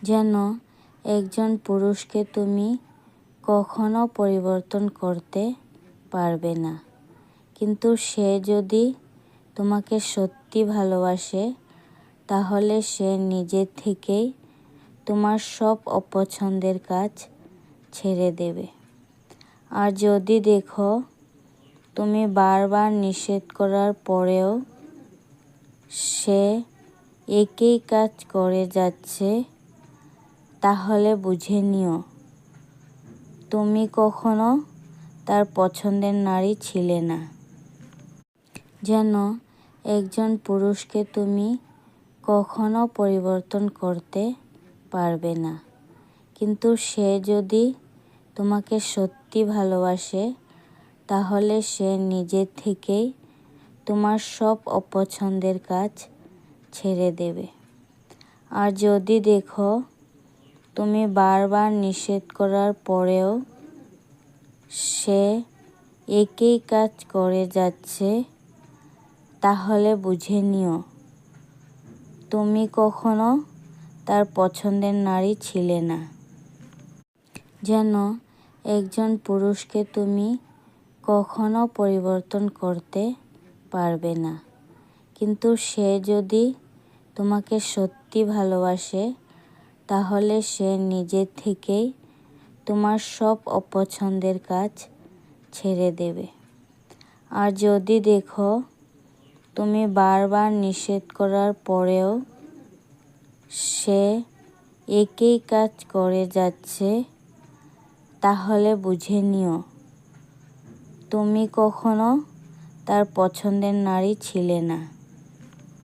যেন একজন পুরুষকে তুমি কখনো পরিবর্তন করতে পারবে না, কিন্তু সে যদি তোমাকে সত্যি ভালোবাসে তাহলে সে নিজে থেকেই তোমার সব অপছন্দের কাজ ছেড়ে দেবে। আর যদি দেখো তুমি বারবার নিষেধ করার পরেও সে একই কাজ করে যাচ্ছে, তাহলে বুঝে নিও তুমি কখনো তার পছন্দের নারী ছিলে না। যেন একজন পুরুষকে তুমি কখনো পরিবর্তন করতে পারবে না, কিন্তু সে যদি তোমাকে সত্যি ভালোবাসে তাহলে সে নিজে থেকেই তোমার সব অপছন্দের কাজ ছেড়ে দেবে। আর যদি দেখো তুমি বারবার নিষেধ করার পরেও সে একই কাজ করে যাচ্ছে, তাহলে বুঝে নিও তুমি কখনো তার পছন্দের নারী ছিলে না। যেন একজন পুরুষকে তুমি কখনো পরিবর্তন করতে পারবে না, কিন্তু সে যদি তোমাকে সত্যি ভালোবাসে তাহলে সে নিজে থেকেই তোমার সব অপছন্দের কাজ ছেড়ে দেবে। আর যদি দেখো তুমি বারবার নিষেধ করার পরেও সে একই কাজ করে যাচ্ছে, তাহলে বুঝে নিও তুমি কখনো তার পছন্দের নারী ছিলে না।